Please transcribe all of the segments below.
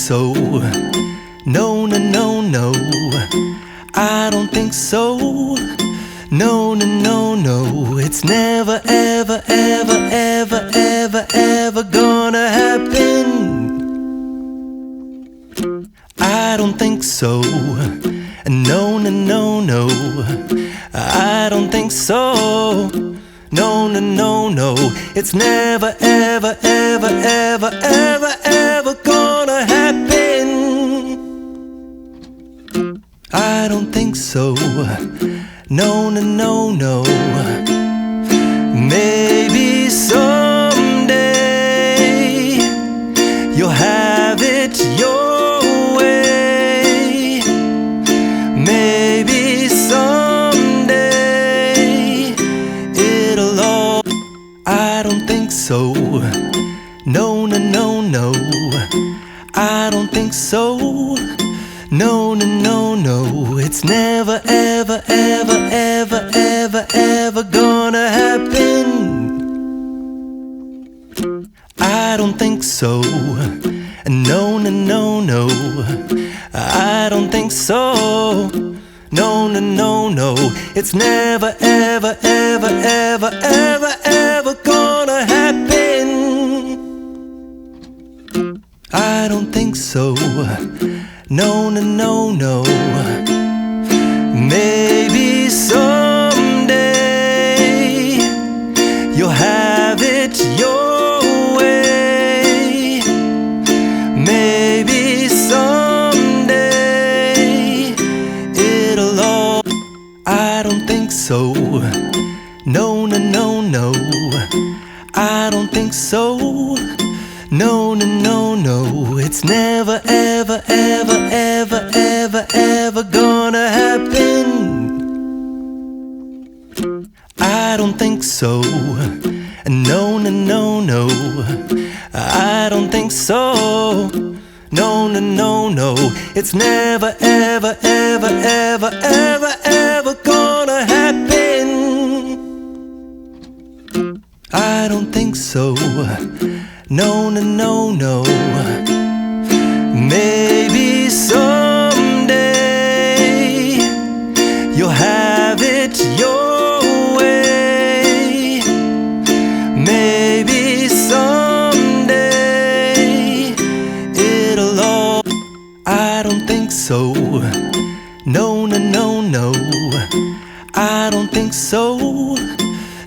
so. No, no, no, no, I don't think so. No, no, no, no, it's never, ever, ever, ever, ever, ever gonna happen. I don't think so. No, no, no, no, I don't think so. No, no, no, no, it's never, ever, ever, ever, ever, ever gonna happen. I don't think so. No, no, no, no. Maybe someday you'll have it your way. Maybe someday it'll all. I don't think so. No, no, no, no, I don't think so. No, no, no, no, it's never, ever, ever, ever, ever, ever gonna happen. I don't think so. No, no, no, no, I don't think so. No, no, no, no, it's never, ever, ever, ever, ever, ever gonna happen. I don't think so. No, no, no, no. Maybe someday you'll have it your way. Maybe someday it'll all. I don't think so. No, no, no, no, I don't think so. No, no, no, no, it's never, ever, ever, ever, ever, ever gonna happen. I don't think so. No, no, no, no, I don't think so. No, no, no, no, it's never, ever, ever, ever, ever, ever gonna happen. I don't think so. No, no, no, no. Maybe someday you'll have it your way. Maybe someday it'll all. I don't think so. No, no, no, no, I don't think so.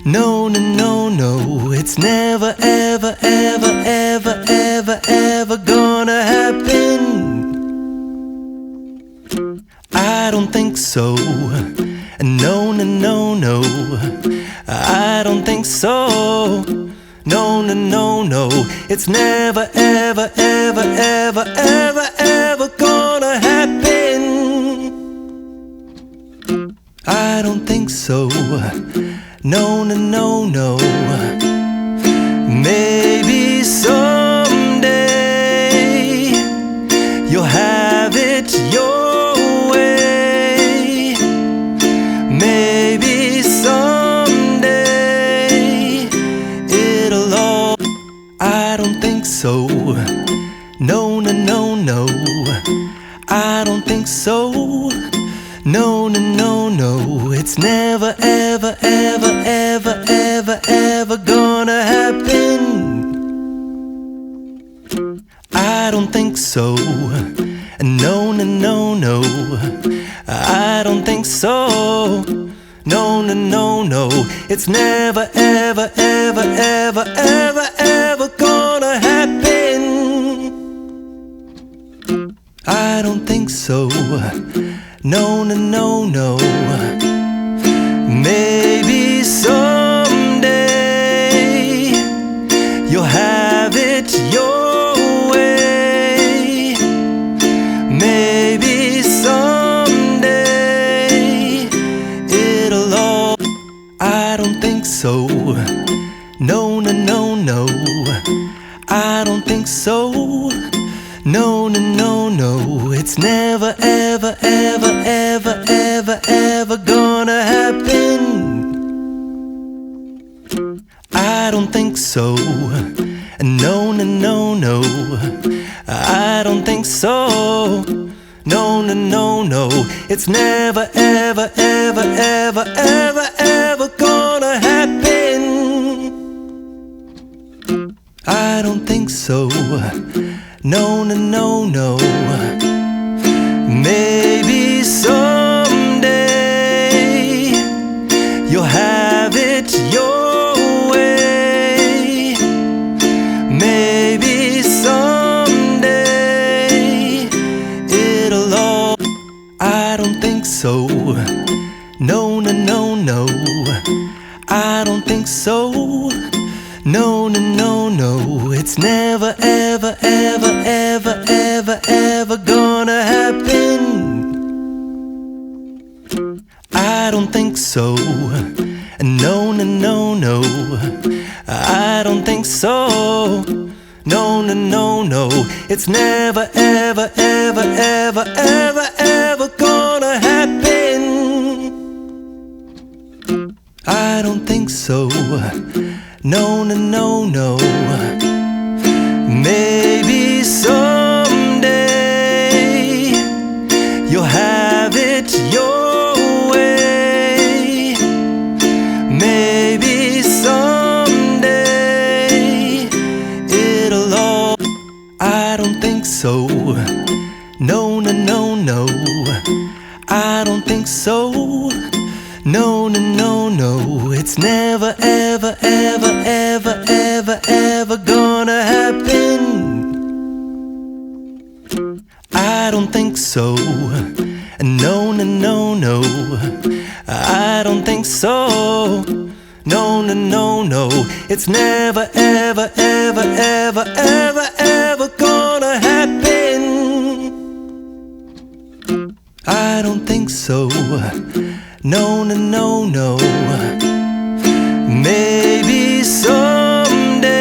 No, no, no, no, it's never, ever, ever, ever, ever, ever gonna happen. I don't think so. No, no, no, no, I don't think so. No, no, no, no, it's never, ever, ever, ever, ever, ever gonna happen. I don't think so. No, no, no, no. Maybe someday you'll have it your way. Maybe someday it'll all. I don't think so. No, no, no, no, I don't think so. No, no, no, no, it's never, ever, ever, ever, ever, ever gonna happen. I don't think so. No, no, no, no, I don't think so. No, no, no, no, it's never, ever, ever, ever, ever, ever gonna happen. I don't think so. No, no, no, no. Maybe someday you'll have it your way. Maybe someday it'll all. I don't think so. No, no, no, no, I don't think so. No, no, no, no, it's never, ever, ever, ever, ever, ever gonna happen. I don't think so. No, no, no, no, I don't think so. No, no, no, no. It's never, ever, ever, ever, ever, ever gonna happen. I don't think so. No, no, no, no. Maybe someday you'll have it your way. Maybe someday it'll all. I don't think so. No, no, no, no. I don't think so. No, no, no, no. It's never, ever, ever, ever, ever, ever gonna happen. I don't think so. No, no, no, no. I don't think so. No, no, no, no. It's never, ever, ever, ever, ever, ever gonna happen. I don't think so. No, no, no, no. Maybe someday you'll have it your way. Maybe someday it'll all. I don't think so. No, no, no, no. I don't think so. No, no, no, no. It's never, ever, ever, ever, ever, ever gonna happen. I don't think so. No, no, no, no. I don't think so. No, no, no, no. It's never, ever, ever, ever, ever, ever gonna happen. I don't think so. No, no, no, no. Maybe someday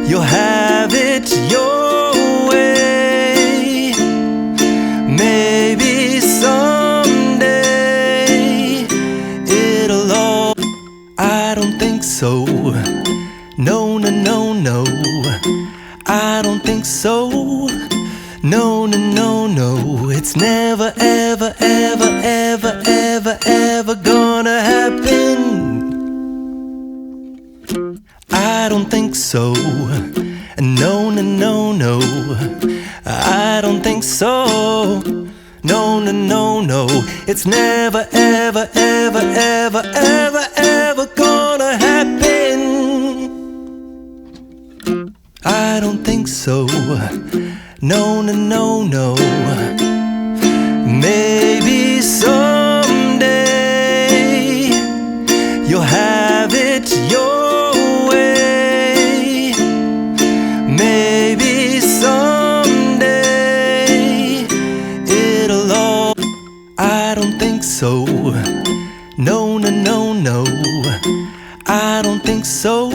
you'll have it your way. Maybe someday it'll all. I don't think so. No, no, no, no. I don't think so. No, no, no, no. It's never, ever, ever, ever, ever, ever gonna happen. I don't think so. No, no, no, no. I don't think so. No, no, no, no. It's never, ever, ever, ever, ever, ever gonna happen. I don't think so. No, no, no, no. Maybe someday you'll have it your way. Maybe someday it'll all. I don't think so. No, no, no, no. I don't think so.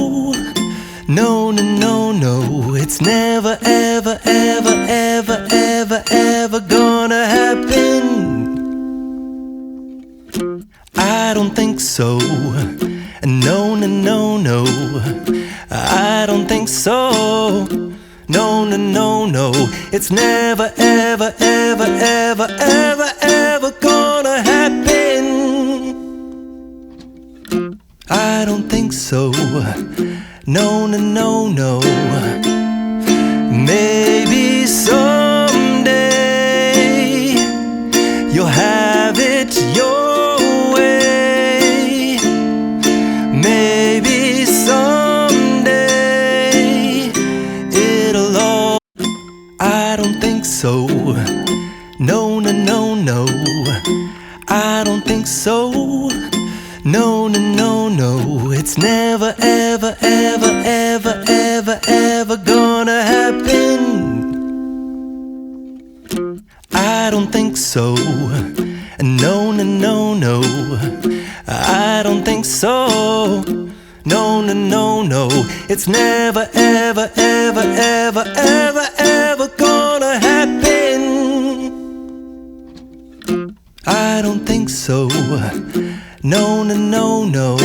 No, no, no, no. It's never, ever, ever, ever, ever, ever gonna happen. I don't think so. No, no, no, no. I don't think so. No, no, no, no. It's never, ever, ever, ever, ever, ever gonna happen. I don't think so. No, no, no, no. Maybe someday you'll have it your way. Maybe someday it'll all. I don't think so. No, no, no, no. I don't think so. No, no, no, no. It's never, ever, ever, ever, ever, ever gonna happen. I don't think so. No, no, no, no. I don't think so. No, no, no, no. It's never, ever, ever, ever, ever, ever gonna happen. I don't think so. No, no, no, no.